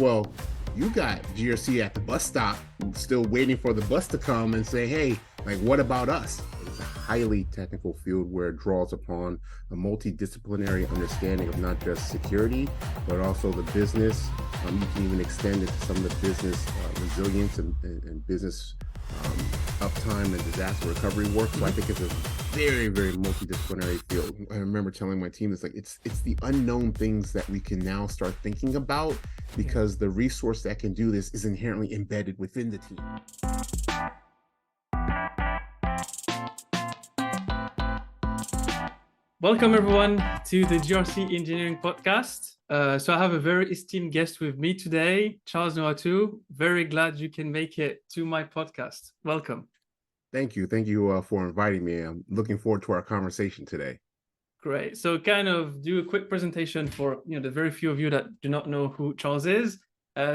Well, you got GRC at the bus stop, still waiting for the bus to come and say, hey, like, what about us? It's a highly technical field where it draws upon a multidisciplinary understanding of not just security, but also the business. You can even extend it to some of the business resilience and business uptime and disaster recovery work. So I think it's a very, very multidisciplinary field. I remember telling my team, it's like, it's the unknown things that we can now start thinking about, because the resource that can do this is inherently embedded within the team. Welcome everyone to the GRC Engineering Podcast. So I have a very esteemed guest with me today, Charles Nwatu. Very glad you can make it to my podcast. Welcome. Thank you for inviting me. I'm looking forward to our conversation today. Great. So kind of do a quick presentation for the very few of you that do not know who Charles is.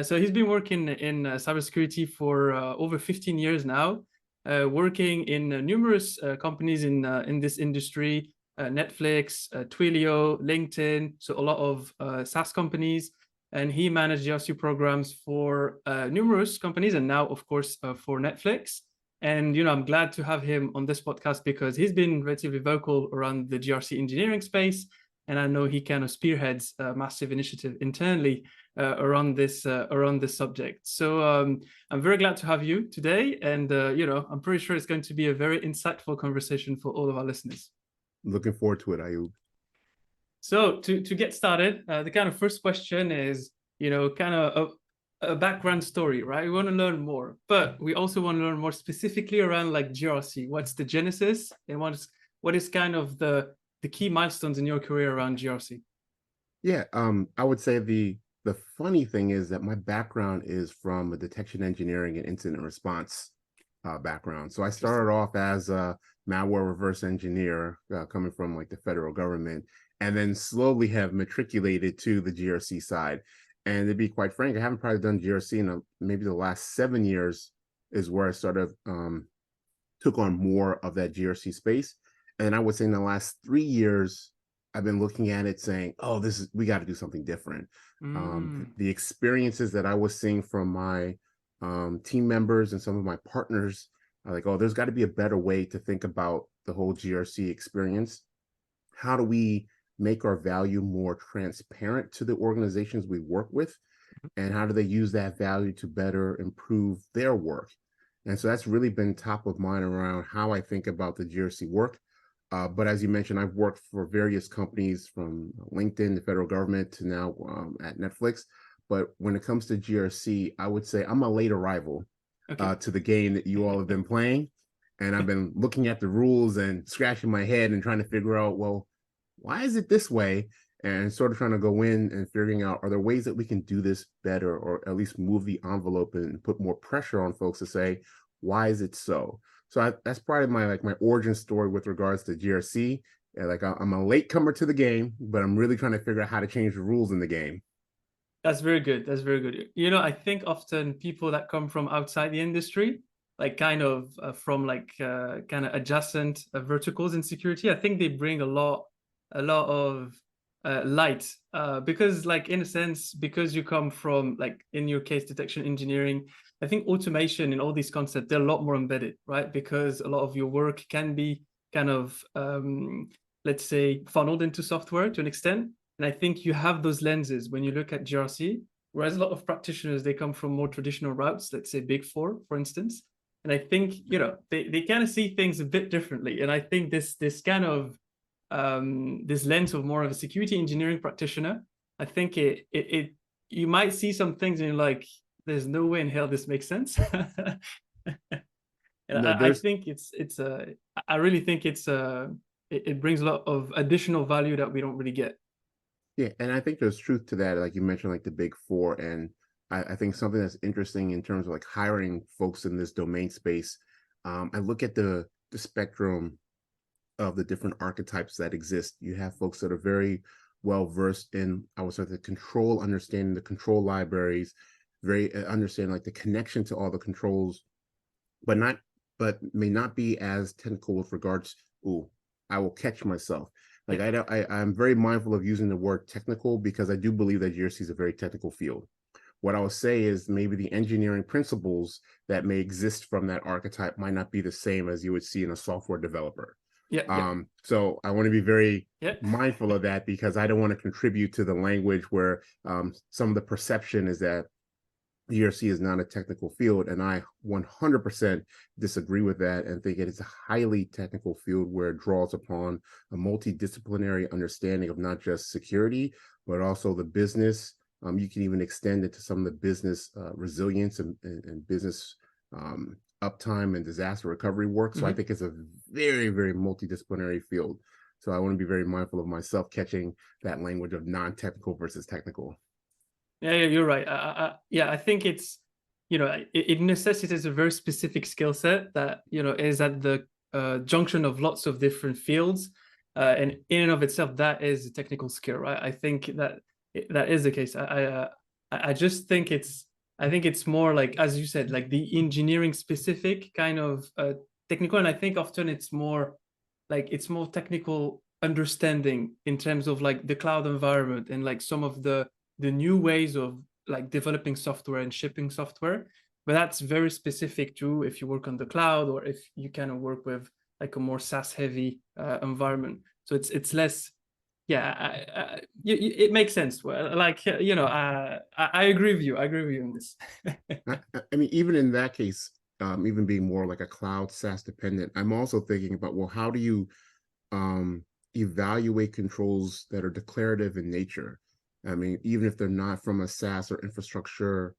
So he's been working in cybersecurity for over 15 years now, working in numerous companies in this industry. Netflix, Twilio, LinkedIn, so a lot of SaaS companies, and he managed GRC programs for numerous companies, and now, of course, for Netflix. And I'm glad to have him on this podcast because he's been relatively vocal around the GRC engineering space, and I know he kind of spearheads a massive initiative internally around this subject. So I'm very glad to have you today, and I'm pretty sure it's going to be a very insightful conversation for all of our listeners. Looking forward to it, Ayub. So to get started, the kind of first question is, kind of a background story, right? We want to learn more, but we also want to learn more specifically around like GRC. What's the genesis, and what is kind of the key milestones in your career around GRC? Yeah, I would say the funny thing is that my background is from a detection engineering and incident response background. So I started off as a malware reverse engineer coming from like the federal government, and then slowly have matriculated to the GRC side. And to be quite frank, I haven't probably done GRC in maybe the last 7 years is where I sort of took on more of that GRC space. And I would say in the last 3 years, I've been looking at it saying, oh, we got to do something different. The experiences that I was seeing from my team members and some of my partners are like, oh, there's got to be a better way to think about the whole GRC experience. How do we make our value more transparent to the organizations we work with? And how do they use that value to better improve their work? And so that's really been top of mind around how I think about the GRC work. But as you mentioned, I've worked for various companies from LinkedIn, the federal government, to now at Netflix. But when it comes to GRC, I would say I'm a late arrival to the game that you all have been playing. And I've been looking at the rules and scratching my head and trying to figure out, well, why is it this way? And sort of trying to go in and figuring out, are there ways that we can do this better, or at least move the envelope and put more pressure on folks to say, why is it so? So that's probably my origin story with regards to GRC. Like I'm a latecomer to the game, but I'm really trying to figure out how to change the rules in the game. That's very good. That's very good. I think often people that come from outside the industry, like kind of from like kind of adjacent verticals in security, I think they bring a lot of light because like in a sense, because you come from like in your case detection engineering, I think automation and all these concepts, they're a lot more embedded, right? Because a lot of your work can be kind of let's say funneled into software to an extent. And I think you have those lenses when you look at GRC, whereas a lot of practitioners, they come from more traditional routes, let's say Big Four, for instance. And I think, they kind of see things a bit differently. And I think this kind of this lens of more of a security engineering practitioner, I think you might see some things and you're like, there's no way in hell this makes sense. And I think I really think it brings a lot of additional value that we don't really get. Yeah, and I think there's truth to that. Like you mentioned, like the Big Four, and I think something that's interesting in terms of like hiring folks in this domain space. I look at the spectrum of the different archetypes that exist. You have folks that are very well versed in, I would say, understanding the control libraries, very understanding like the connection to all the controls, but may not be as technical with regards. Ooh, I will catch myself. Like I'm very mindful of using the word technical because I do believe that GRC is a very technical field. what I would say is maybe the engineering principles that may exist from that archetype might not be the same as you would see in a software developer. Yeah, yeah, So I want to be very yeah. mindful of that, because I don't want to contribute to the language where some of the perception is that GRC is not a technical field, and I 100% disagree with that and think it is a highly technical field where it draws upon a multidisciplinary understanding of not just security, but also the business. You can even extend it to some of the business resilience and business uptime and disaster recovery work. So I think it's a very, very multidisciplinary field. So I want to be very mindful of myself catching that language of non-technical versus technical. Yeah, you're right. Yeah, I think it's, it necessitates a very specific skill set that, is at the junction of lots of different fields. And in and of itself, that is a technical skill, right? I think that is the case. I just think it's more like, as you said, like the engineering specific kind of technical. And I think often it's more technical understanding in terms of like the cloud environment and like some of the new ways of like developing software and shipping software. But that's very specific to if you work on the cloud or if you kind of work with like a more SaaS heavy environment. So it's less, yeah, it makes sense. Well, like, I agree with you. I agree with you on this. I mean, even in that case, even being more like a cloud SaaS dependent, I'm also thinking about, well, how do you evaluate controls that are declarative in nature? I mean, even if they're not from a SaaS or infrastructure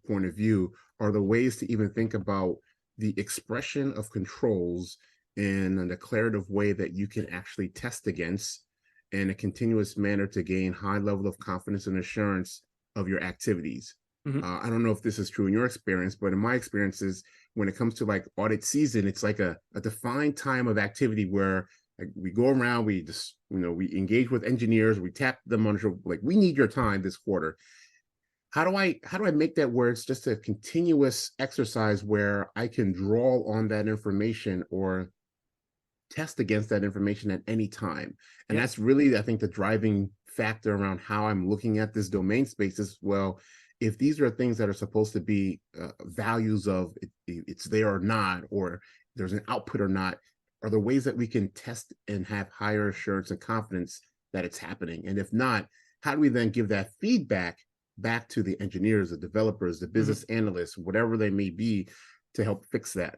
point of view, are there ways to even think about the expression of controls in a declarative way that you can actually test against in a continuous manner to gain high level of confidence and assurance of your activities? I don't know if this is true in your experience, but in my experiences, when it comes to like audit season, it's like a defined time of activity where like, we go around, we just, we engage with engineers, we tap them on like, we need your time this quarter. How do I make that where it's just a continuous exercise where I can draw on that information or test against that information at any time? And that's really, I think, the driving factor around how I'm looking at this domain space as well. If these are things that are supposed to be values of it's there or not, or there's an output or not, are there ways that we can test and have higher assurance and confidence that it's happening? And if not, how do we then give that feedback back to the engineers, the developers, the business analysts, whatever they may be, to help fix that?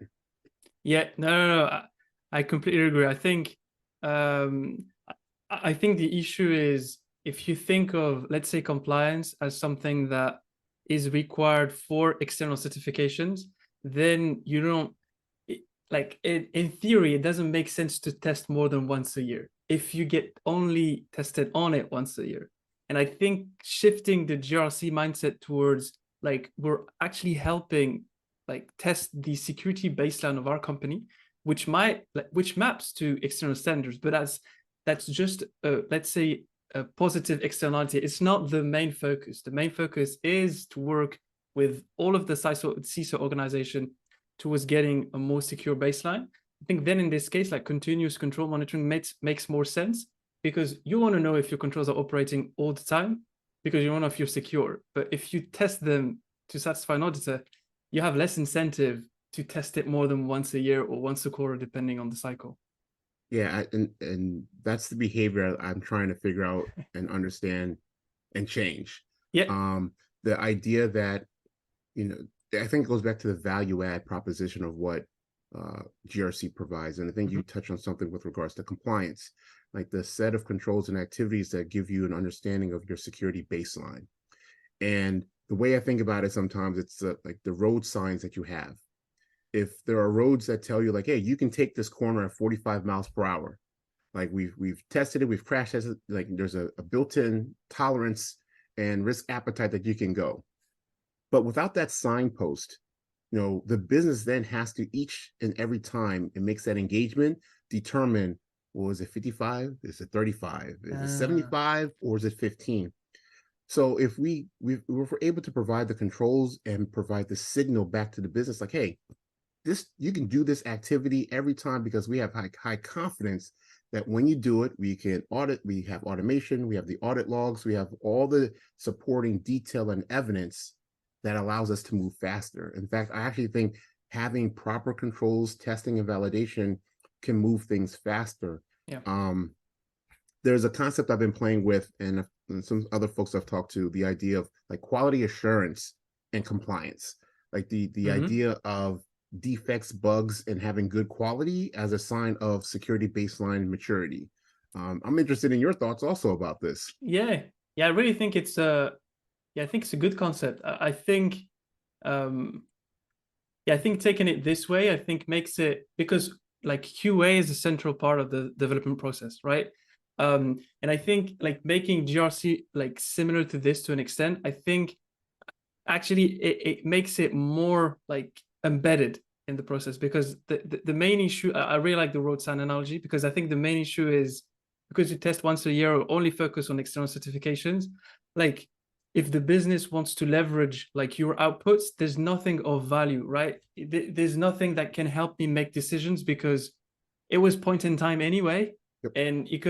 Yeah, no. I completely agree. I think I think the issue is if you think of, let's say, compliance as something that is required for external certifications, then you don't, like in theory, it doesn't make sense to test more than once a year if you get only tested on it once a year. And I think shifting the GRC mindset towards like we're actually helping like test the security baseline of our company, which maps to external standards, but that's just let's say a positive externality. It's not the main focus. The main focus is to work with all of the CISO organization towards getting a more secure baseline. I think then in this case, like continuous control monitoring makes more sense, because you want to know if your controls are operating all the time, because you want to know if you're secure. But if you test them to satisfy an auditor, you have less incentive to test it more than once a year or once a quarter, depending on the cycle. Yeah, and that's the behavior I'm trying to figure out and understand and change. Yeah. The idea that, I think it goes back to the value add proposition of what GRC provides. And I think you touched on something with regards to compliance, like the set of controls and activities that give you an understanding of your security baseline. And the way I think about it, sometimes it's like the road signs that you have. If there are roads that tell you like, hey, you can take this corner at 45 miles per hour, like we've tested it, we've crash tested, like there's a built-in tolerance and risk appetite that you can go. But without that signpost, the business then has to each and every time it makes that engagement determine, well, is it 55? Is it 35? Is it 75? Or is it 15? So if we're able to provide the controls and provide the signal back to the business, like, hey, you can do this activity every time because we have high confidence that when you do it, we can audit, we have automation, we have the audit logs, we have all the supporting detail and evidence that allows us to move faster. In fact, I actually think having proper controls, testing, and validation can move things faster. Yeah. There's a concept I've been playing with, and some other folks I've talked to, the idea of like quality assurance and compliance, like the idea of defects, bugs, and having good quality as a sign of security baseline maturity. I'm interested in your thoughts also about this. Yeah, I really think it's a good concept. I think I think taking it this way, I think makes it, because like QA is a central part of the development process, right? And I think like making GRC like similar to this to an extent, I think actually it makes it more like embedded in the process, because the main issue, I really like the road sign analogy, because I think the main issue is because you test once a year or only focus on external certifications, like if the business wants to leverage like your outputs, there's nothing of value, right? There's nothing that can help me make decisions because it was point in time anyway. Yep. And it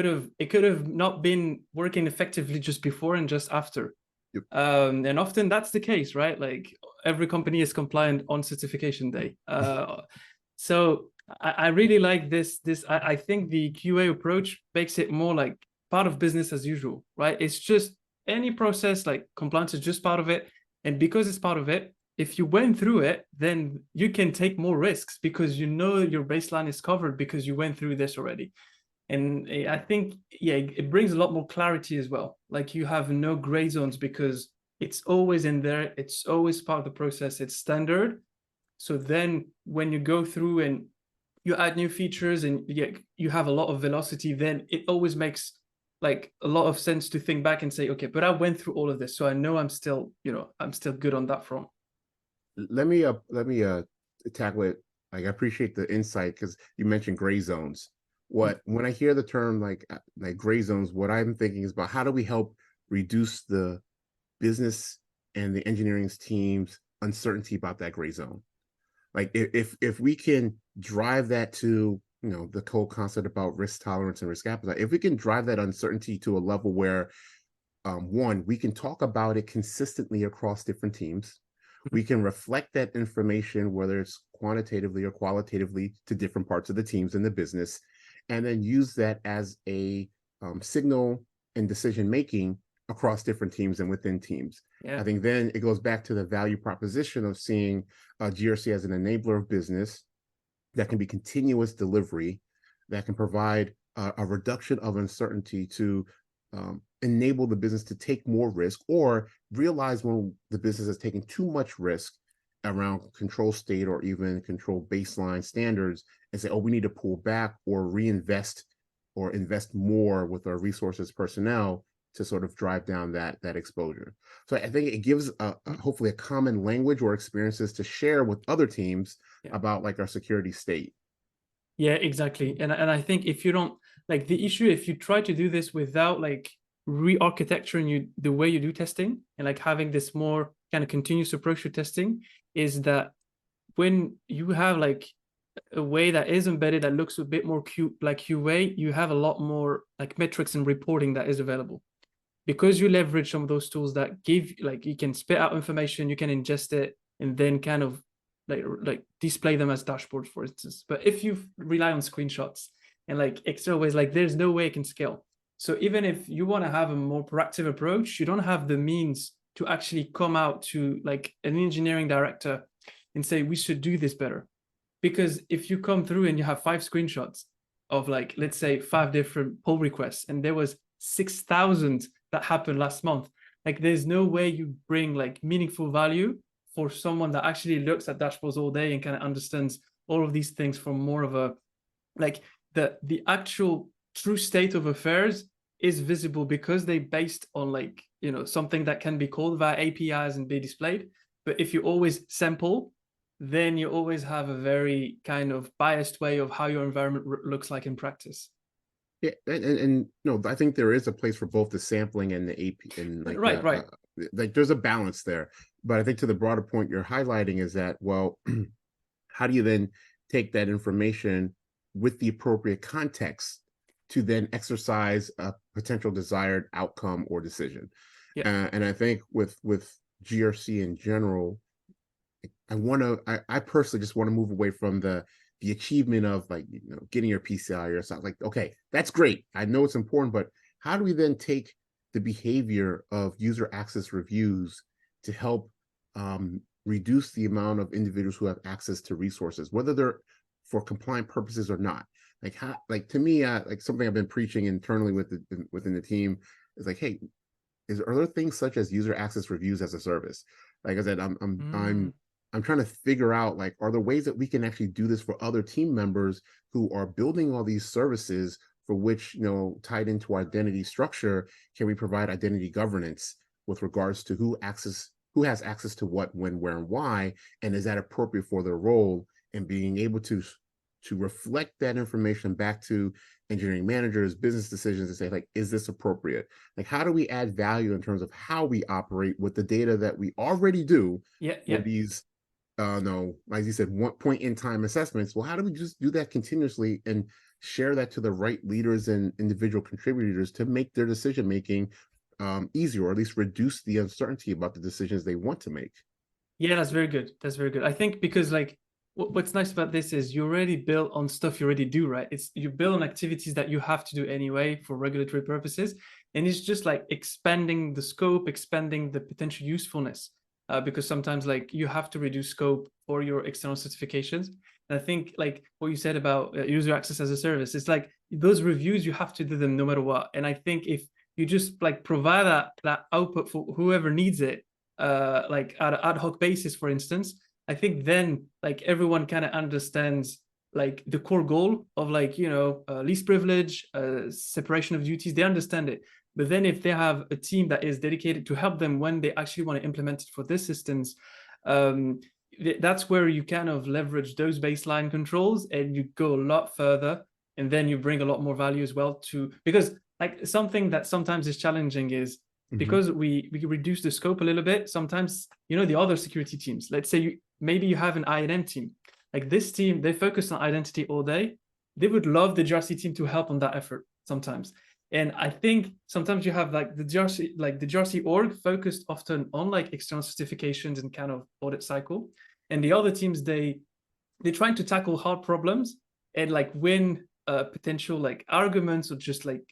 could have not been working effectively just before and just after. Yep. And often that's the case, right? Like every company is compliant on certification day. So I really like this. I think the QA approach makes it more like part of business as usual, right? It's just any process, like compliance is just part of it. And because it's part of it, if you went through it, then you can take more risks because you know your baseline is covered because you went through this already. And I think, yeah, it brings a lot more clarity as well. Like you have no gray zones because it's always in there. It's always part of the process. It's standard. So then when you go through and you add new features and you have a lot of velocity, then it always makes like a lot of sense to think back and say, okay, but I went through all of this. So I know I'm still good on that front. Let me tackle it. Like I appreciate the insight because you mentioned gray zones. When I hear the term like gray zones, what I'm thinking is about how do we help reduce the business and the engineering team's uncertainty about that gray zone. Like if we can drive that to, you know, the whole concept about risk tolerance and risk appetite, if we can drive that uncertainty to a level where one, we can talk about it consistently across different teams. We can reflect that information, whether it's quantitatively or qualitatively, to different parts of the teams in the business, and then use that as a signal and decision making across different teams and within teams. Yeah. I think then it goes back to the value proposition of seeing GRC as an enabler of business that can be continuous delivery, that can provide a reduction of uncertainty to enable the business to take more risk, or realize when the business is taking too much risk around control state or even control baseline standards, and say, oh, we need to pull back or reinvest or invest more with our resources personnel to sort of drive down that exposure. So I think it gives hopefully a common language or experiences to share with other teams about like our security state. Yeah, exactly. And I think if you don't like the issue, if you try to do this without like re-architecturing the way you do testing and like having this more kind of continuous approach to testing, is that when you have like a way that is embedded that looks a bit more like QA, you have a lot more like metrics and reporting that is available because you leverage some of those tools that give, like, you can spit out information, you can ingest it, and then kind of like display them as dashboards, for instance. But if you rely on screenshots and like external ways, like there's no way it can scale. So even if you want to have a more proactive approach, you don't have the means to actually come out to like an engineering director and say, we should do this better. Because if you come through and you have 5 screenshots of like, let's say 5 different pull requests, and there was 6,000 that happened last month, like there's no way you bring like meaningful value for someone that actually looks at dashboards all day and kind of understands all of these things from more of a, like the actual true state of affairs is visible because they based on like, you know, something that can be called via APIs and be displayed. But if you always sample, then you always have a very kind of biased way of how your environment looks like in practice. Yeah, and no, I think there is a place for both the sampling and the AP, and like right. Like there's a balance there. But I think to the broader point you're highlighting is that, well, how do you then take that information with the appropriate context to then exercise a potential desired outcome or decision. Yeah. And I think with GRC in general, I personally just want to move away from the achievement of, like, getting your PCI or something. Like, okay, that's great. I know it's important, but how do we then take the behavior of user access reviews to help reduce the amount of individuals who have access to resources, whether they're for compliant purposes or not? Like, how, like, to me, like, something I've been preaching internally within the team is like, hey, are there things such as user access reviews as a service? Like I said, Mm. I'm trying to figure out, like, are there ways that we can actually do this for other team members who are building all these services for which, tied into our identity structure, can we provide identity governance with regards to who has access to what, when, where, and why, and is that appropriate for their role, and being able to reflect that information back to engineering managers, business decisions, and say, like, is this appropriate? Like, how do we add value in terms of how we operate with the data that we already do Yeah. for Yeah. these, no, as you said, one point in time assessments? Well, how do we just do that continuously and share that to the right leaders and individual contributors to make their decision making easier, or at least reduce the uncertainty about the decisions they want to make? Yeah, that's very good. That's very good. I think because like what's nice about this is you already build on stuff you already do, right? It's you build on activities that you have to do anyway for regulatory purposes, and it's just like expanding the scope, expanding the potential usefulness. Because sometimes like you have to reduce scope for your external certifications. And I think like what you said about user access as a service, it's like those reviews you have to do them no matter what. And I think if you just like provide that output for whoever needs it, like at an ad hoc basis, for instance, I think then like everyone kind of understands like the core goal of like, least privilege, separation of duties, they understand it. But then if they have a team that is dedicated to help them when they actually want to implement it for their systems, um, that's where you kind of leverage those baseline controls and you go a lot further. And then you bring a lot more value as well because like something that sometimes is challenging is Mhm. because we reduce the scope a little bit. Sometimes, the other security teams, let's say maybe you have an I&M team, like this team, they focus on identity all day. They would love the GRC team to help on that effort sometimes. And I think sometimes you have like the GRC org focused often on like external certifications and kind of audit cycle. And the other teams, they're trying to tackle hard problems and like win potential like arguments or just like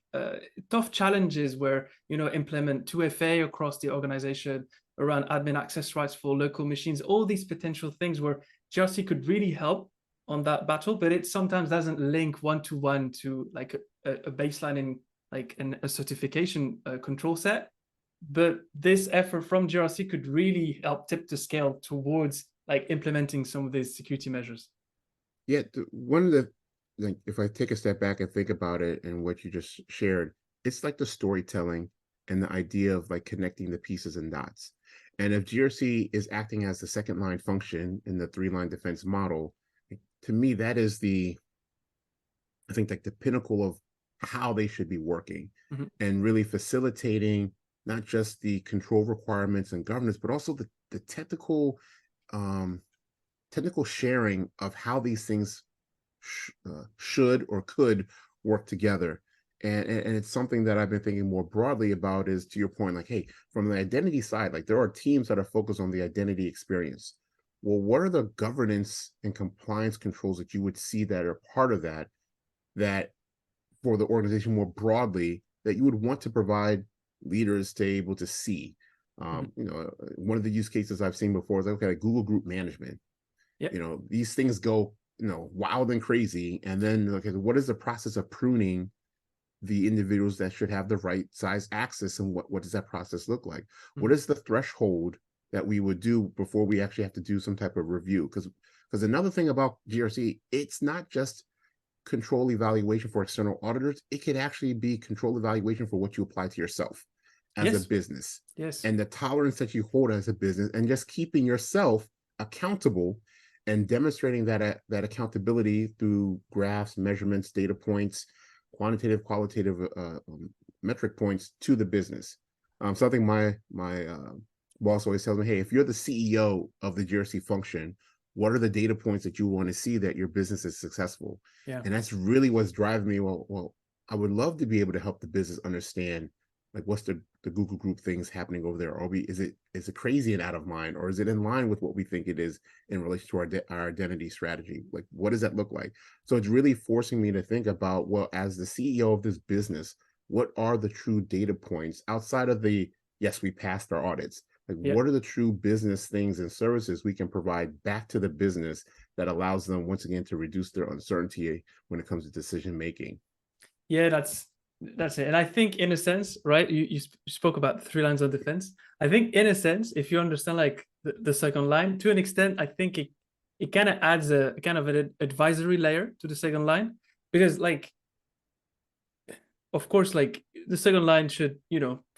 tough challenges where implement 2FA across the organization around admin access rights for local machines, all these potential things where GRC could really help on that battle, but it sometimes doesn't link one-to-one to like a baseline in like a certification control set. But this effort from GRC could really help tip the scale towards like implementing some of these security measures. Yeah, one of the, like, if I take a step back and think about it and what you just shared, it's like the storytelling and the idea of, like, connecting the pieces and dots. And if GRC is acting as the second line function in the three-line defense model, to me, that is I think, like, the pinnacle of how they should be working, Mhm. and really facilitating not just the control requirements and governance, but also the um, technical sharing of how these things should or could work together. And it's something that I've been thinking more broadly about, is, to your point, like, hey, from the identity side, like, there are teams that are focused on the identity experience. Well, what are the governance and compliance controls that you would see that are part of that for the organization more broadly, that you would want to provide leaders to able to see? Mhm. One of the use cases I've seen before is, okay, like Google Group Management. Yeah. These things go, wild and crazy, and then, okay, what is the process of pruning the individuals that should have the right size access, and what does that process look like? What Mhm. is the threshold that we would do before we actually have to do some type of review? Because another thing about GRC, it's not just control evaluation for external auditors, it could actually be control evaluation for what you apply to yourself as a Yes. business, Yes. and the tolerance that you hold as a business, and just keeping yourself accountable and demonstrating that accountability through graphs, measurements, data points, quantitative, qualitative metric points to the business. Something my boss always tells me, hey, if you're the CEO of the GRC function, what are the data points that you want to see that your business is successful? Yeah. And that's really what's driving me. Well, I would love to be able to help the business understand like what's the Google group things happening over there. Are we is it crazy and out of line, or is it in line with what we think it is in relation to our identity strategy? Like what does that look like? So it's really forcing me to think about, well, as the CEO of this business, what are the true data points outside of the yes, we passed our audits. Like Yeah. what are the true business things and services we can provide back to the business that allows them once again to reduce their uncertainty when it comes to decision making? Yeah, that's it. And I think in a sense, right, you spoke about 3 lines of defense. I think in a sense, if you understand like the second line, to an extent, I think it kind of adds a kind of an advisory layer to the second line, because like, of course, like the second line should,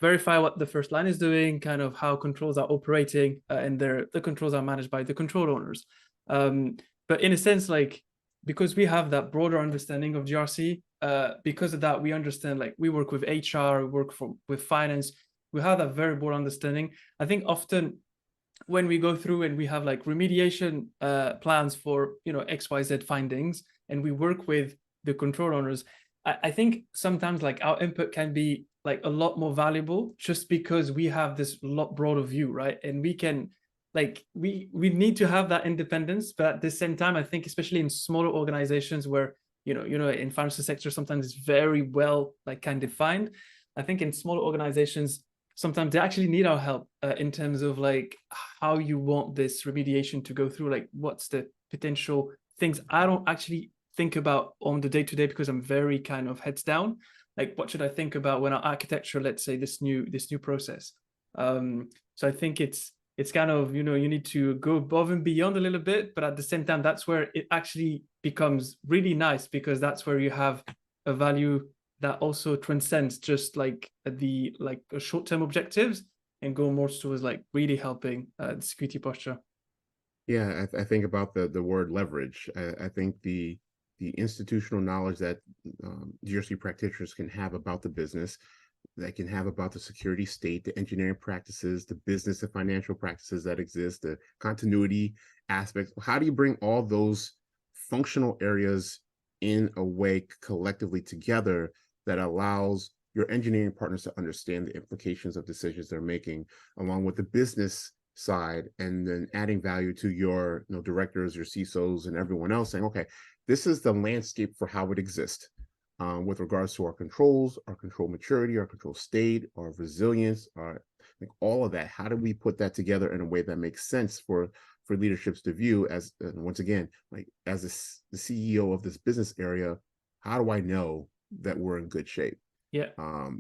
verify what the first line is doing, kind of how controls are operating, and the controls are managed by the control owners. But in a sense, like, because we have that broader understanding of GRC, because of that, we understand, like, we work with HR, we work with finance, we have that very broad understanding. I think often when we go through and we have like remediation plans for XYZ findings, and we work with the control owners, I think sometimes like our input can be like a lot more valuable just because we have this lot broader view, right? And we can like we need to have that independence, but at the same time, I think especially in smaller organizations where in financial sector sometimes it's very well like kind of defined. I think in smaller organizations sometimes they actually need our help in terms of like how you want this remediation to go through, like what's the potential things I don't actually think about on the day-to-day because I'm very kind of heads down, like what should I think about when I architecture, let's say, this new process. So I think it's kind of, you need to go above and beyond a little bit, but at the same time that's where it actually becomes really nice, because that's where you have a value that also transcends just like the short-term objectives and go more towards like really helping the security posture. Yeah, I think about the word leverage. I think the institutional knowledge that GRC practitioners can have about the business, that can have about the security state, the engineering practices, the business and financial practices that exist, the continuity aspects. How do you bring all those functional areas in a way collectively together that allows your engineering partners to understand the implications of decisions they're making, along with the business side, and then adding value to your directors, your CISOs, and everyone else, saying, okay, this is the landscape for how it exists with regards to our controls, our control maturity, our control state, our resilience, like all of that. How do we put that together in a way that makes sense for leaderships to view as, once again, like as the CEO of this business area, how do I know that we're in good shape? Yeah.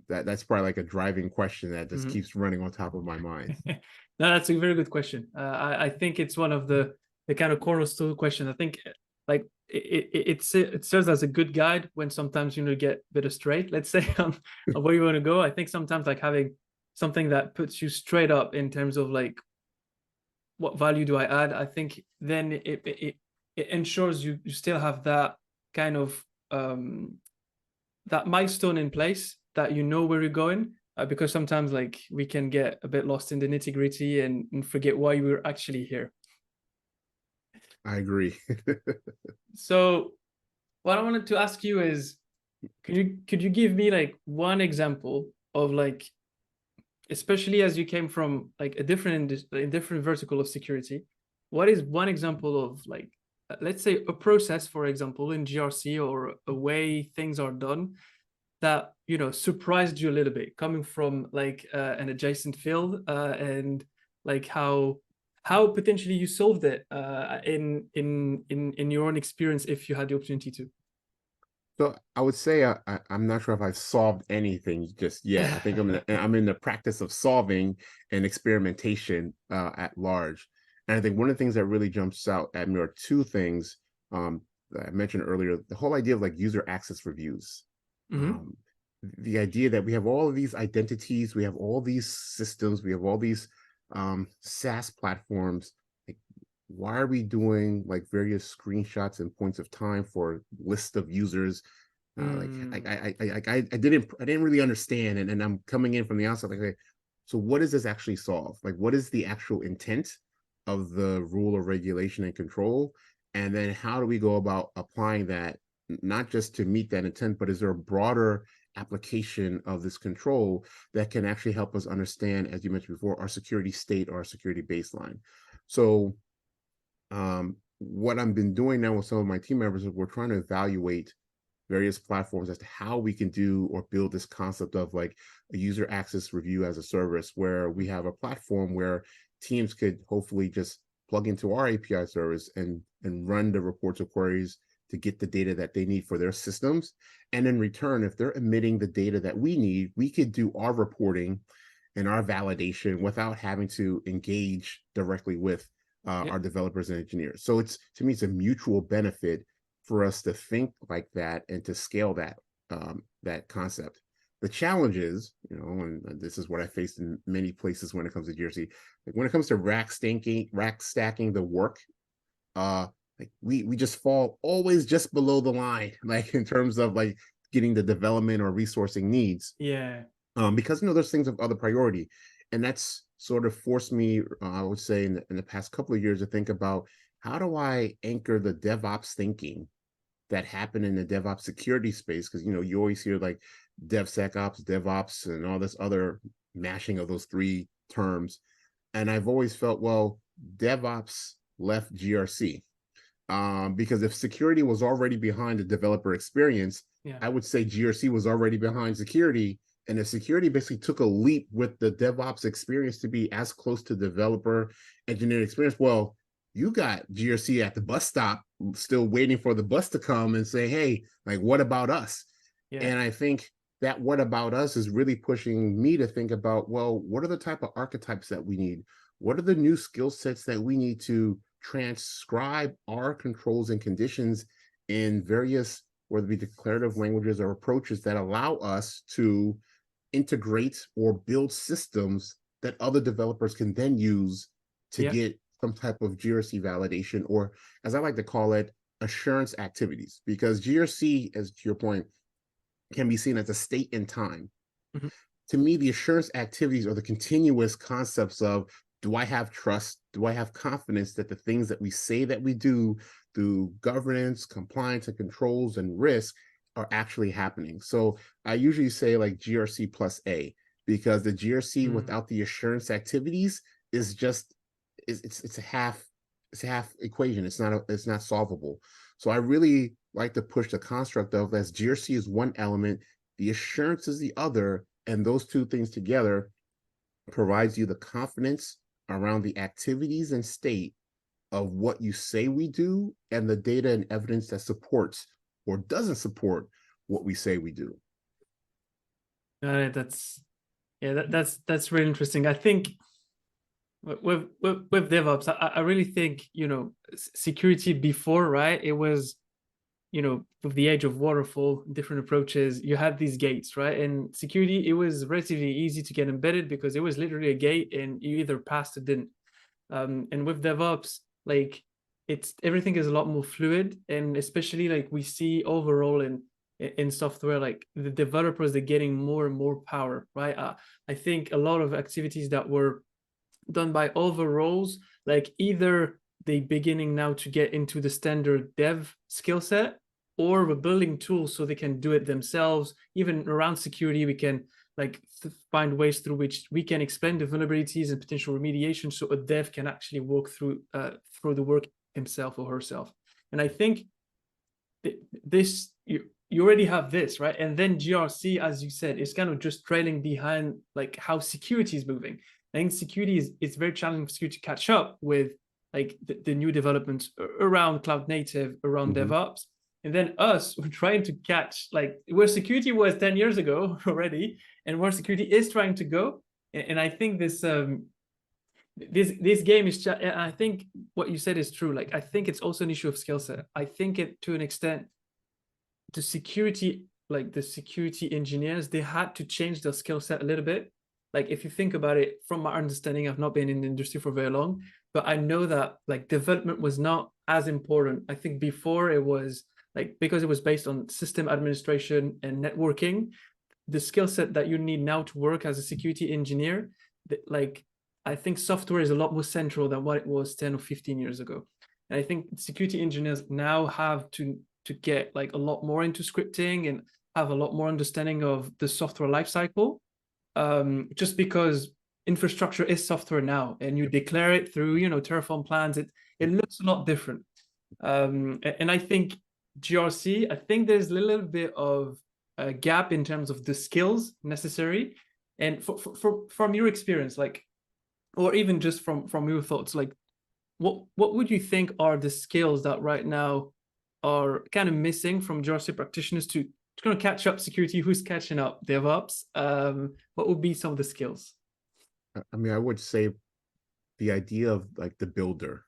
That's probably like a driving question that just Mhm. keeps running on top of my mind. No, that's a very good question. I think it's one of the kind of cornerstone question. I think like it serves as a good guide when sometimes get a bit straight, let's say, on where you want to go. I think sometimes like having something that puts you straight up in terms of like what value do I add. I think then it ensures you still have that kind of that milestone in place, that where you're going, because sometimes like we can get a bit lost in the nitty gritty and forget why we're actually here. I agree. So what I wanted to ask you is, could you give me like one example of like, especially as you came from like a different vertical of security, what is one example of like, let's say a process, for example, in GRC, or a way things are done that surprised you a little bit, coming from like an adjacent field, and like how potentially you solved it in your own experience, if you had the opportunity to. So I would say I'm not sure if I've solved anything just yet. I think I'm in the practice of solving and experimentation at large. And I think one of the things that really jumps out at me are two things that I mentioned earlier. The whole idea of like user access reviews. Mm-hmm. The idea that we have all of these identities, we have all these systems, we have all these SaaS platforms. Like, why are we doing like various screenshots and points of time for lists of users? I didn't really understand, and I'm coming in from the outside like, so what does this actually solve? Like, what is the actual intent of the rule or regulation and control? And then how do we go about applying that not just to meet that intent, but is there a broader application of this control that can actually help us understand, as you mentioned before, our security state or our security baseline? So what I've been doing now with some of my team members is we're trying to evaluate various platforms as to how we can do or build this concept of like a user access review as a service, where we have a platform where teams could hopefully just plug into our API service and run the reports or queries to get the data that they need for their systems. And in return, if they're emitting the data that we need, we could do our reporting and our validation without having to engage directly with our developers and engineers. So it's, to me, it's a mutual benefit for us to think like that and to scale that that concept. The challenge is, you know, and this is what I faced in many places when it comes to GRC, like when it comes to rack stacking the work, like we just fall always just below the line, like in terms of like getting the development or resourcing needs. Yeah. Because you know there's things of other priority, and that's sort of forced me, I would say, in the past couple of years to think about how do I anchor the DevOps thinking that happened in the DevOps security space, because you know you always hear like DevSecOps, DevOps, and all this other mashing of those three terms, and I've always felt, well, DevOps left GRC, because if security was already behind the developer experience, I would say GRC was already behind security. And if security basically took a leap with the DevOps experience to be as close to developer engineering experience, well, you got GRC at the bus stop still waiting for the bus to come and say, hey, like, what about us? And I think that what about us is really pushing me to think about, well, what are the type of archetypes that we need? What are the new skill sets that we need to transcribe our controls and conditions in various, whether it be declarative languages or approaches that allow us to integrate or build systems that other developers can then use to get some type of GRC validation, or as I like to call it, assurance activities, because GRC, as to your point, can be seen as a state in time. To me, the assurance activities are the continuous concepts of, do I have trust? Do I have confidence that the things that we say that we do through governance, compliance, and controls and risk are actually happening? So I usually say like GRC plus A, because the GRC without the assurance activities is just, it's a half equation. It's not solvable. So I really like to push the construct of, as GRC is one element, the assurance is the other, and those two things together provides you the confidence around the activities and state of what you say we do, and the data and evidence that supports or doesn't support what we say we do. That's really interesting. I think with DevOps, I really think, you know, security before, right? It was, you know, with the age of waterfall, different approaches, you had these gates, right? And security, it was relatively easy to get embedded because it was literally a gate and you either passed or didn't. And with DevOps, like, everything is a lot more fluid, and especially like we see overall in software, like the developers, they're getting more and more power, right? I think a lot of activities that were done by other roles, like either they beginning now to get into the standard dev skill set, or we're building tools so they can do it themselves. Even around security, we can like find ways through which we can explain the vulnerabilities and potential remediation, so a dev can actually walk through the work himself or herself. And I think this, you already have this, right? And then GRC, as you said, is kind of just trailing behind like how security is moving. I think security is very challenging for security to catch up with like the new developments around cloud native, around DevOps. And then we're trying to catch like where security was 10 years ago already, and where security is trying to go. And I think this game is, I think what you said is true. Like, I think it's also an issue of skill set. I think it, to an extent, the security, like the security engineers, they had to change their skill set a little bit. Like, if you think about it, from my understanding, I've not been in the industry for very long, but I know that like development was not as important. I think before it was like, because it was based on system administration and networking, the skill set that you need now to work as a security engineer, like, I think software is a lot more central than what it was 10 or 15 years ago. And I think security engineers now have to to get like a lot more into scripting and have a lot more understanding of the software lifecycle. Just because infrastructure is software now, and you declare it through, Terraform plans, it looks a lot different. And I think GRC, I think there's a little bit of a gap in terms of the skills necessary. And from your experience, like, or even just from your thoughts, like, what would you think are the skills that right now are kind of missing from GRC practitioners to kind of catch up security? Who's catching up? DevOps. What would be some of the skills? I mean, I would say the idea of like the builder,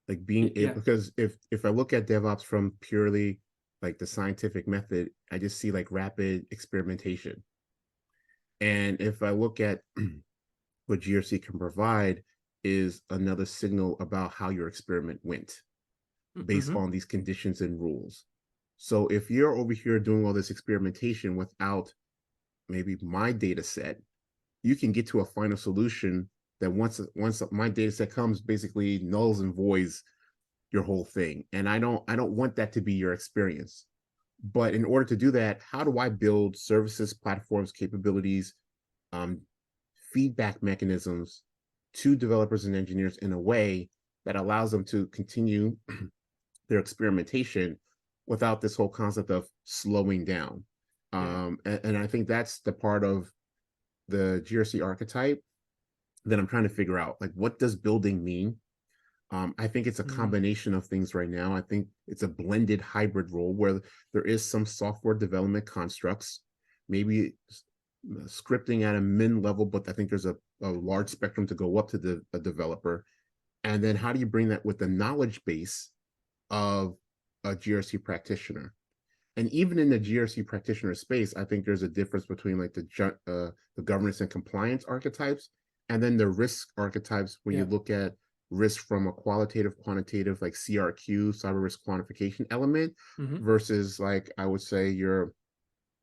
like being Yeah. able, because if I look at DevOps from purely like the scientific method, I just see like rapid experimentation. And if I look at what GRC can provide is another signal about how your experiment went based on these conditions and rules. So if you're over here doing all this experimentation without maybe my data set, you can get to a final solution that once my data set comes, basically nulls and voids your whole thing. And I don't want that to be your experience. But in order to do that, how do I build services, platforms, capabilities, feedback mechanisms to developers and engineers in a way that allows them to continue their experimentation without this whole concept of slowing down? And I think that's the part of the GRC archetype that I'm trying to figure out. Like, what does building mean? I think it's a combination of things right now. I think it's a blended hybrid role where there is some software development constructs, maybe scripting at a min level, but I think there's a large spectrum to go up to a developer. And then how do you bring that with the knowledge base of a GRC practitioner? And even in the GRC practitioner space, I think there's a difference between like the governance and compliance archetypes and then the risk archetypes when you look at risk from a qualitative, quantitative, like CRQ, cyber risk quantification element, versus like, I would say your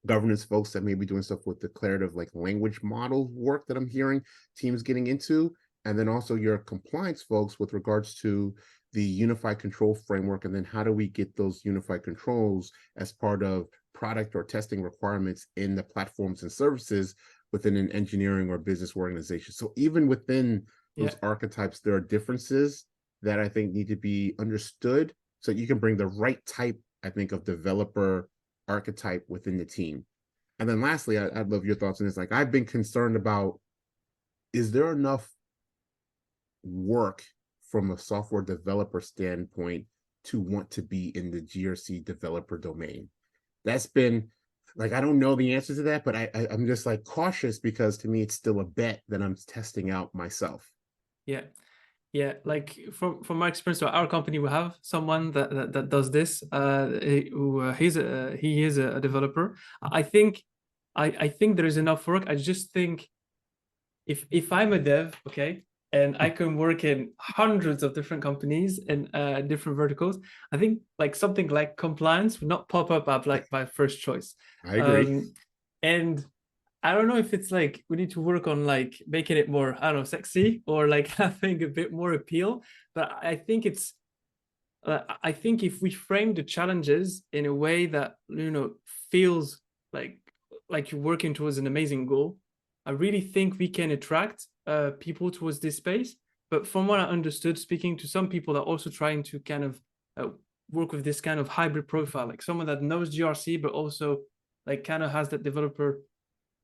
governance folks that may be doing stuff with declarative like language model work that I'm hearing teams getting into. And then also your compliance folks with regards to the unified control framework. And then how do we get those unified controls as part of product or testing requirements in the platforms and services within an engineering or business organization? So even within those archetypes, there are differences that I think need to be understood so you can bring the right type, I think, of developer archetype within the team. And then lastly, I'd love your thoughts on this. Like, I've been concerned about, is there enough work from a software developer standpoint to want to be in the GRC developer domain? That's been like, I don't know the answer to that, but I'm just like cautious because to me, it's still a bet that I'm testing out myself. Yeah, like from my experience, so our company will have someone that does this. He is a developer. I think there is enough work. I just think if I'm a dev, okay, and I can work in hundreds of different companies and different verticals, I think like something like compliance would not pop up as like my first choice. I agree. And I don't know if it's like we need to work on like making it more, I don't know, sexy or like having a bit more appeal. But I think it's, I think if we frame the challenges in a way that, feels like you're working towards an amazing goal, I really think we can attract people towards this space. But from what I understood, speaking to some people that are also trying to kind of work with this kind of hybrid profile, like someone that knows GRC, but also like kind of has that developer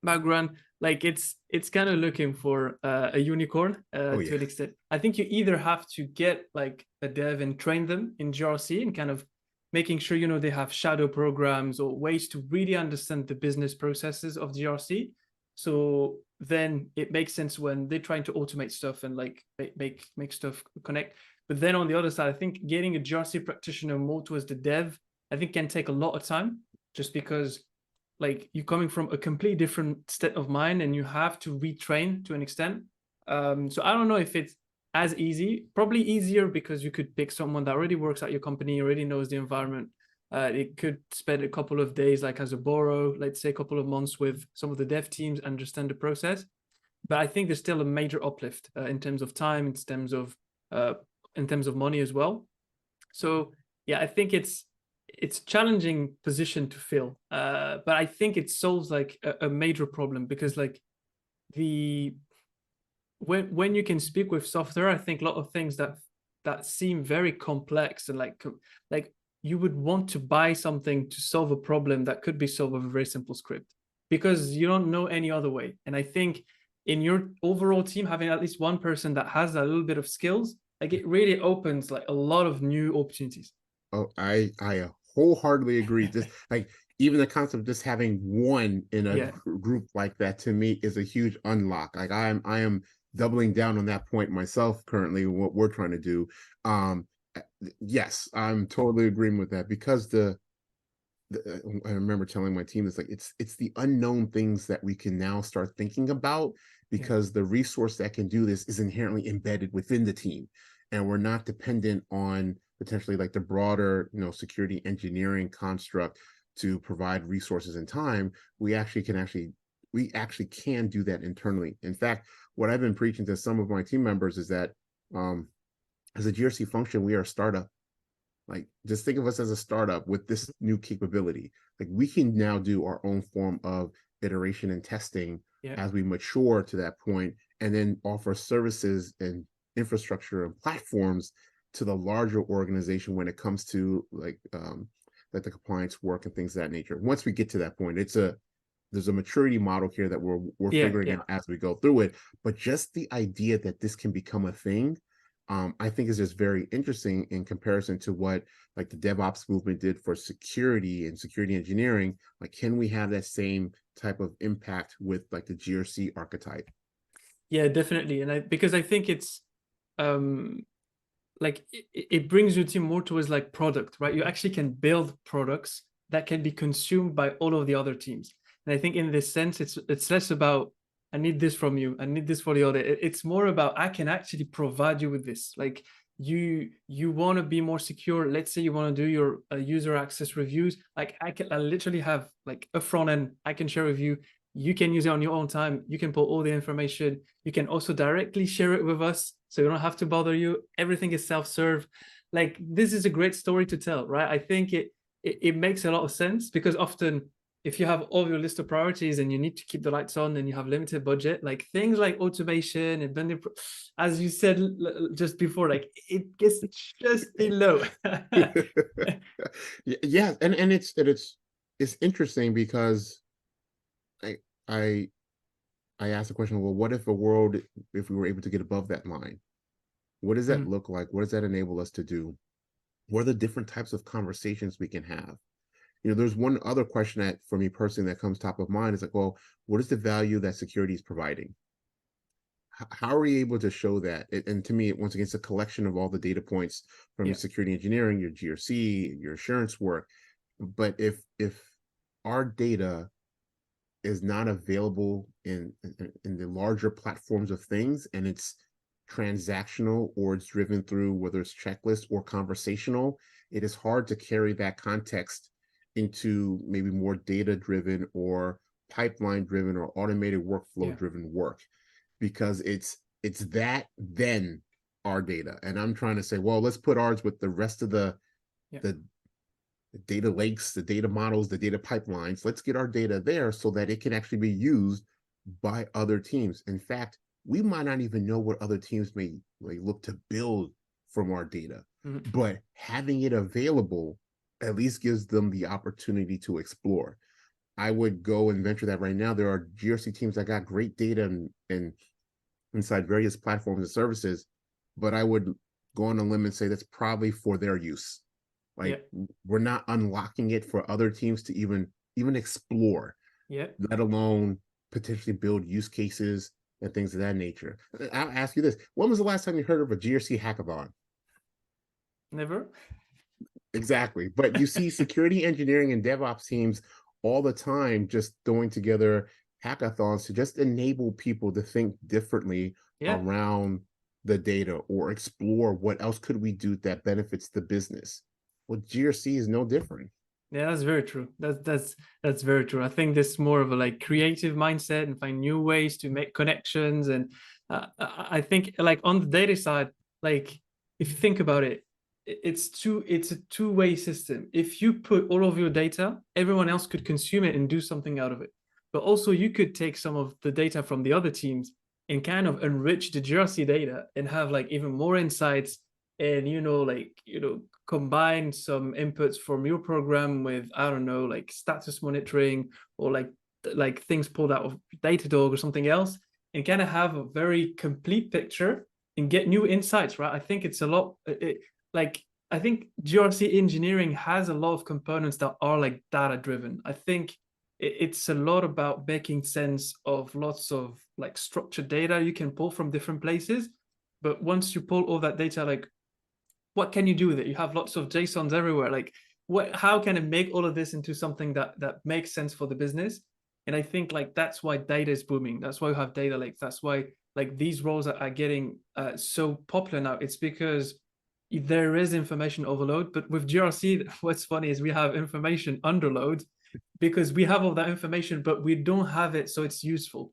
background, like it's kind of looking for a unicorn to an extent. I think you either have to get like a dev and train them in GRC and kind of making sure they have shadow programs or ways to really understand the business processes of GRC. So then it makes sense when they're trying to automate stuff and like make stuff connect. But then on the other side, I think getting a GRC practitioner more towards the dev, I think can take a lot of time, just because like you're coming from a completely different state of mind and you have to retrain to an extent. So I don't know if it's as easy, probably easier because you could pick someone that already works at your company, already knows the environment. It could spend a couple of days, like as a borrow, let's say a couple of months with some of the dev teams, understand the process. But I think there's still a major uplift in terms of time, in terms of money as well. So yeah, I think it's a challenging position to fill, but I think it solves like a major problem, because like the when you can speak with software, I think a lot of things that seem very complex and like you would want to buy something to solve a problem that could be solved with a very simple script, because you don't know any other way. And I think in your overall team, having at least one person that has a little bit of skills, like it really opens like a lot of new opportunities. Oh, I wholeheartedly agree. Just like even the concept of just having one in a Yeah. group like that to me is a huge unlock. Like I am doubling down on that point myself currently, what we're trying to do. Uh, yes, I'm totally agreeing with that, because I remember telling my team, it's like it's the unknown things that we can now start thinking about, Yeah. because the resource that can do this is inherently embedded within the team, and we're not dependent on potentially like the broader, security engineering construct to provide resources and time. We actually can do that internally. In fact, what I've been preaching to some of my team members is that, as a GRC function, we are a startup. Like, just think of us as a startup with this new capability. Like, we can now do our own form of iteration and testing Yeah. as we mature to that point, and then offer services and infrastructure and platforms to the larger organization when it comes to like the compliance work and things of that nature. Once we get to that point, there's a maturity model here that we're Yeah. figuring Yeah. out as we go through it. But just the idea that this can become a thing, I think is just very interesting in comparison to what like the DevOps movement did for security and security engineering. Like, can we have that same type of impact with like the GRC archetype? Yeah, definitely. And because I think it's um like it brings your team more towards like product, right? You actually can build products that can be consumed by all of the other teams. And I think in this sense, it's less about I need this from you, I need this for the other. It's more about I can actually provide you with this. Like you want to be more secure. Let's say you want to do your user access reviews. Like I literally have like a front end I can share with you. You can use it on your own time. You can put all the information. You can also directly share it with us, so we don't have to bother you. Everything is self-serve. Like this is a great story to tell, right? I think it makes a lot of sense, because often if you have all your list of priorities and you need to keep the lights on and you have limited budget, like things like automation and vendor, as you said just before, like it gets just below. Yeah, and it's interesting because I I I asked the question, well, what if we were able to get above that line? What does that Mhm. look like? What does that enable us to do? What are the different types of conversations we can have? There's one other question that for me personally that comes top of mind is like, well, what is the value that security is providing? How are we able to show that? And to me, once again, it's a collection of all the data points from your Yeah, security engineering, your GRC, your assurance work. But if our data is not available in the larger platforms of things, and it's transactional, or it's driven through whether it's checklist or conversational, it is hard to carry that context into maybe more data driven or pipeline driven or automated workflow yeah, driven work, because it's that then our data. And I'm trying to say, well, let's put ours with the rest of yeah, the data lakes, the data models, the data pipelines. Let's get our data there so that it can actually be used by other teams. In fact, we might not even know what other teams may look to build from our data, mhm, but having it available at least gives them the opportunity to explore. I would go and venture that right now there are GRC teams that got great data and inside various platforms and services, but I would go on a limb and say that's probably for their use. yeah, Like, we're not unlocking it for other teams to even explore, yeah. let alone potentially build use cases and things of that nature. I'll ask you this: when was the last time you heard of a GRC hackathon? Never. Exactly. But you see security engineering and DevOps teams all the time just throwing together hackathons to just enable people to think differently Yeah. around the data or explore what else could we do that benefits the business. Well, GRC is no different. Yeah, that's very true. That's very true. I think this more of a like creative mindset and find new ways to make connections. And I think like on the data side, like if you think about it, it's a two-way system. If you put all of your data, everyone else could consume it and do something out of it. But also you could take some of the data from the other teams and kind of enrich the GRC data and have like even more insights, and combine some inputs from your program with, I don't know, like status monitoring, or like things pulled out of Datadog or something else, and kind of have a very complete picture and get new insights, right? I think it's a lot. Like I think GRC engineering has a lot of components that are like data driven. I think it's a lot about making sense of lots of like structured data you can pull from different places. But once you pull all that data, like what can you do with it? You have lots of JSONs everywhere. Like how can it make all of this into something that makes sense for the business? And I think like that's why data is booming. That's why we have data lakes. That's why like these roles are getting so popular now. It's because there is information overload. But with GRC, what's funny is we have information underload, because we have all that information, but we don't have it so it's useful.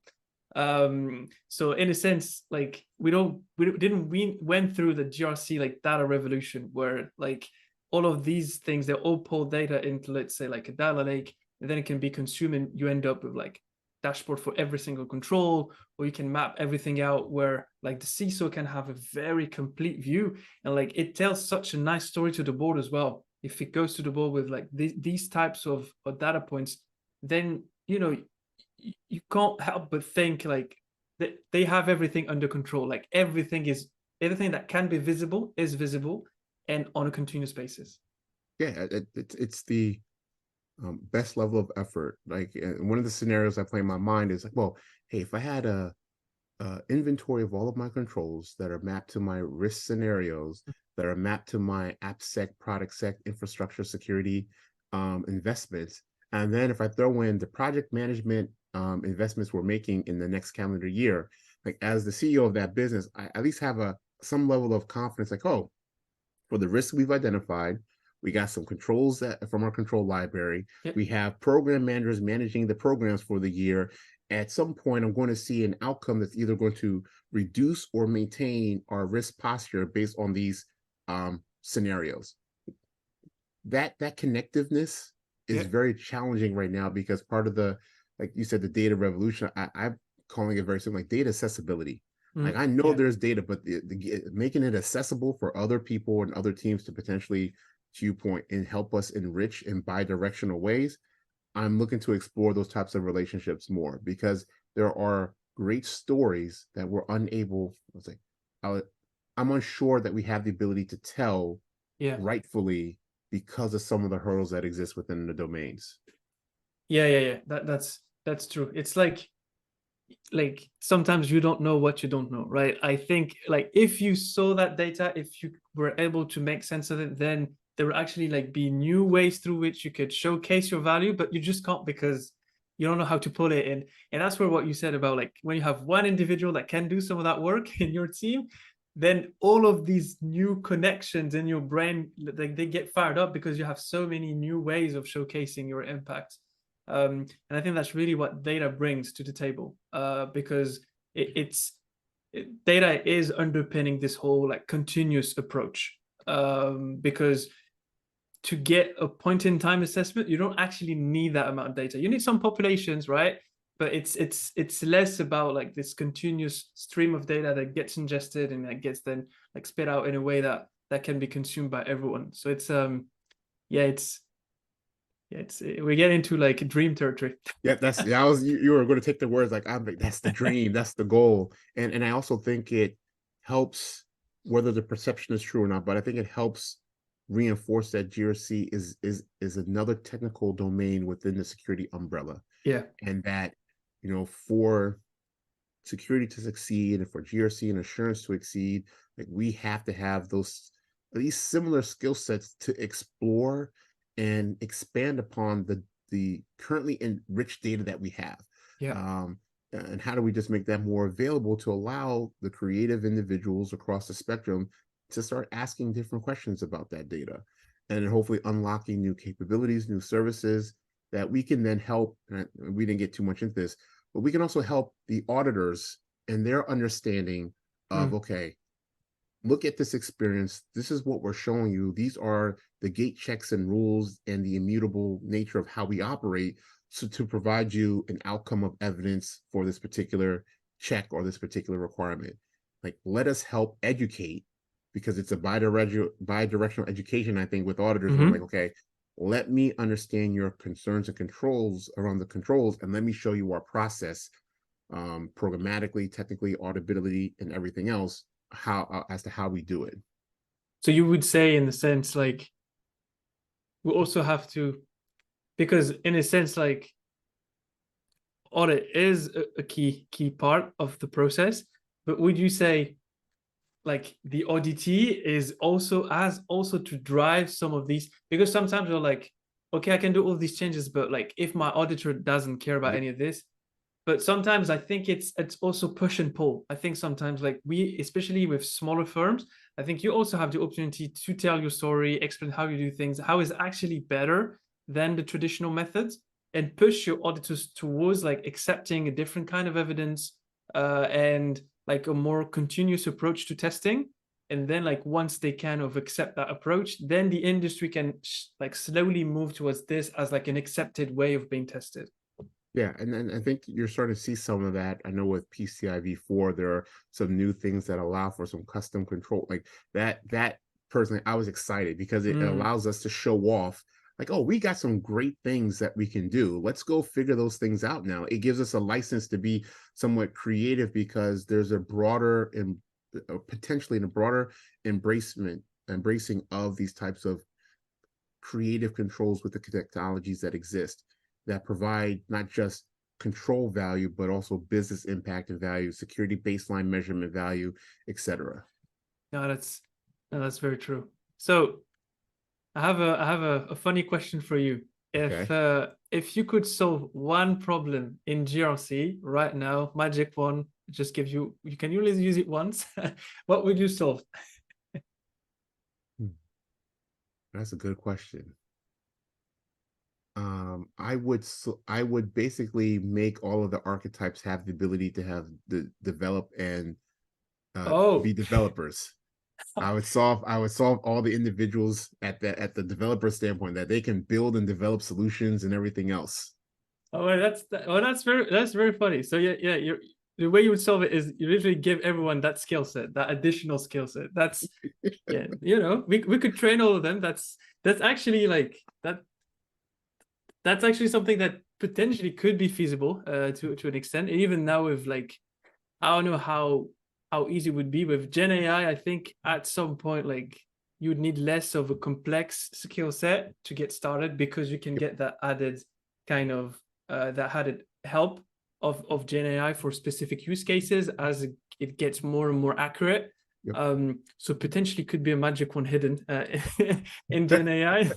So in a sense, like we went through the GRC like data revolution, where like all of these things, they all pull data into, let's say, like a data lake, and then it can be consumed, and you end up with like dashboard for every single control, or you can map everything out where like the CISO can have a very complete view, and like it tells such a nice story to the board as well. If it goes to the board with like these types of data points, then you can't help but think like they have everything under control. Like everything that can be visible is visible, and on a continuous basis. Yeah, it's the best level of effort. Like one of the scenarios I play in my mind is like, well, hey, if I had a inventory of all of my controls that are mapped to my risk scenarios, that are mapped to my AppSec, product sec, infrastructure security investments, and then if I throw in the project management investments we're making in the next calendar year, like as the CEO of that business, I at least have some level of confidence, like, oh, for the risks we've identified, we got some controls from our control library. Yep. We have program managers managing the programs for the year. At some point, I'm going to see an outcome that's either going to reduce or maintain our risk posture based on these scenarios. That connectiveness is Yep. very challenging right now, because part of the, like you said, the data revolution, I'm calling it very simple, like data accessibility. Like I know there's data, but making it accessible for other people and other teams to potentially, to your point, and help us enrich in bi-directional ways. I'm looking to explore those types of relationships more, because there are great stories that we're unable, let's say, I'm unsure that we have the ability to tell rightfully, because of some of the hurdles that exist within the domains. Yeah. That's true. It's like sometimes you don't know what you don't know, right? I think like if you saw that data, if you were able to make sense of it, then there would actually like be new ways through which you could showcase your value, but you just can't, because you don't know how to pull it in. And that's where what you said about like when you have one individual that can do some of that work in your team, then all of these new connections in your brain, like they get fired up because you have so many new ways of showcasing your impact. And I think that's really what data brings to the table, because data is underpinning this whole like continuous approach. Because to get a point in time assessment, you don't actually need that amount of data. You need some populations, right? But it's less about like this continuous stream of data that gets ingested and that gets then like spit out in a way that can be consumed by everyone. So it's we get into like dream territory. Yeah, you were going to take the words, like I'm like, that's the dream, that's the goal. And I also think it helps, whether the perception is true or not, but I think it helps reinforce that GRC is another technical domain within the security umbrella. Yeah. And that, for security to succeed and for GRC and assurance to exceed, like we have to have those at least similar skill sets to explore and expand upon the currently enriched data that we have. And how do we just make that more available to allow the creative individuals across the spectrum to start asking different questions about that data, and hopefully unlocking new capabilities, new services that we can then help. And we didn't get too much into this, but we can also help the auditors and their understanding of, okay, look at this experience. This is what we're showing you. These are the gate checks and rules and the immutable nature of how we operate. So to provide you an outcome of evidence for this particular check or this particular requirement, like let us help educate, because it's a bi-directional education. I think with auditors, we're like, Mm-hmm. okay, let me understand your concerns and controls around the controls, and let me show you our process, programmatically, technically, auditability, and everything else, how as to how we do it. So you would say, in the sense, like, we also have to, because in a sense, like, audit is a key part of the process, but would you say, like, the auditee is also to drive some of these, because sometimes you're like, okay, I can do all these changes, but like if my auditor doesn't care about Yep. any of this. But sometimes I think it's also push and pull. I think sometimes, like, we, especially with smaller firms, I think you also have the opportunity to tell your story, explain how you do things, how is actually better than the traditional methods, and push your auditors towards like accepting a different kind of evidence, and like a more continuous approach to testing. And then, like, once they kind of accept that approach, then the industry can like slowly move towards this as like an accepted way of being tested. Yeah, and then I think you're starting to see some of that. I know with PCI v4, there are some new things that allow for some custom control, like that. That personally, I was excited because it Mm, allows us to show off, like, oh, we got some great things that we can do. Let's go figure those things out now. It gives us a license to be somewhat creative because there's a broader and potentially in a broader embracing of these types of creative controls with the technologies that exist, that provide not just control value, but also business impact and value, security baseline measurement value, etc. no, that's very true. So I have a funny question for you. Okay. If you could solve one problem in GRC right now, magic one, just give you can only use it once, what would you solve? Hmm. That's a good question. I would basically make all of the archetypes have the ability to have the develop and be Oh, developers. I would solve all the individuals at the developer standpoint, that they can build and develop solutions and everything else. oh, well, that's very funny. So yeah, the way you would solve it is you literally give everyone that skill set, that additional skill set. That's, yeah, we could train all of them. That's actually like that. That's actually something that potentially could be feasible, to an extent. Even now with, like, I don't know how easy it would be with Gen AI. I think at some point, like, you would need less of a complex skill set to get started, because you can Yep. get that added kind of, that added help of Gen AI for specific use cases as it gets more and more accurate. Yep. So potentially could be a magic one hidden, in Gen AI.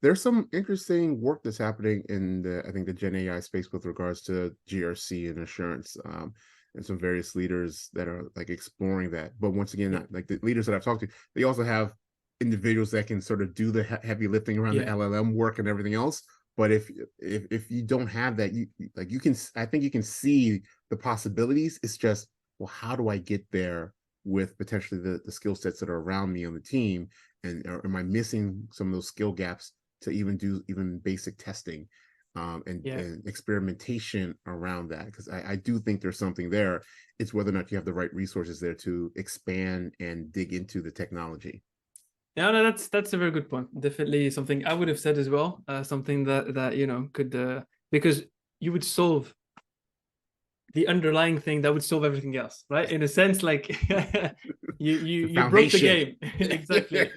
There's some interesting work that's happening in I think the Gen AI space with regards to GRC and assurance, and some various leaders that are like exploring that. But once again, Yeah, like the leaders that I've talked to, they also have individuals that can sort of do the heavy lifting around the yeah, LLM work and everything else. But if you don't have that, you can, I think you can see the possibilities. It's just, well, how do I get there with potentially the skill sets that are around me on the team, and am I missing some of those skill gaps to even do even basic testing, yeah. and experimentation around that? Because I do think there's something there. It's whether or not you have the right resources there to expand and dig into the technology. Yeah, no, that's a very good point. Definitely something I would have said as well. Something that could, because you would solve the underlying thing that would solve everything else, right? In a sense, like, The you broke the foundation. game. Exactly.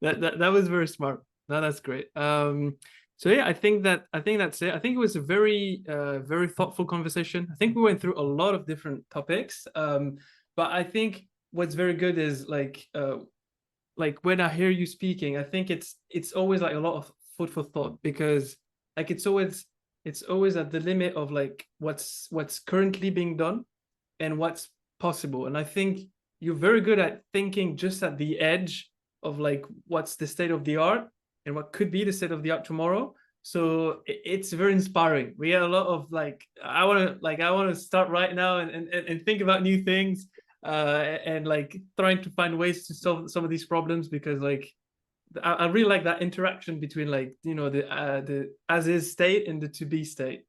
That was very smart. No, that's great. So yeah, I think that's it. I think it was a very thoughtful conversation. I think we went through a lot of different topics. But I think what's very good is, like when I hear you speaking, I think it's always like a lot of food for thought, because like it's always at the limit of like what's currently being done and what's possible. And I think you're very good at thinking just at the edge of like what's the state of the art and what could be the state of the art tomorrow. So it's very inspiring. We get a lot of like, I want to start right now and think about new things. and like trying to find ways to solve some of these problems, because like I really like that interaction between like, you know, the as is state and the to be state.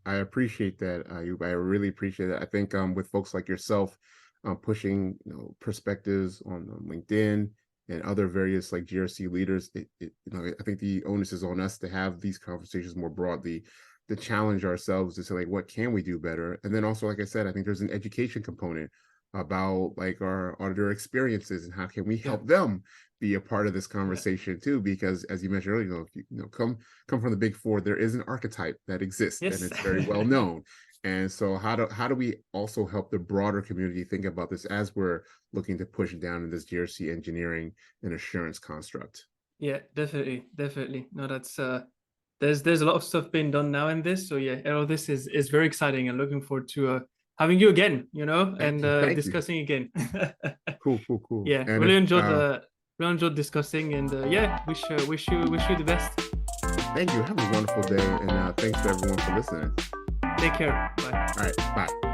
I appreciate that, I really appreciate it. I think with folks like yourself, pushing perspectives on LinkedIn and other various like GRC leaders, I think the onus is on us to have these conversations more broadly, to challenge ourselves to say like, what can we do better? And then also, like I said, I think there's an education component about like our auditor experiences and how can we help them be a part of this conversation too, because as you mentioned earlier, if you come from the big four, there is an archetype that exists and it's very well known. And so how do we also help the broader community think about this as we're looking to push down in this GRC engineering and assurance construct? Yeah, definitely. No, that's there's a lot of stuff being done now in this. So yeah, all this is very exciting, and looking forward to having you again, you know, and Thank discussing again. Cool. Yeah, And really enjoyed discussing, and yeah, wish you the best. thank you. Have a wonderful day, and thanks to everyone for listening. Take care. Bye. All right, bye.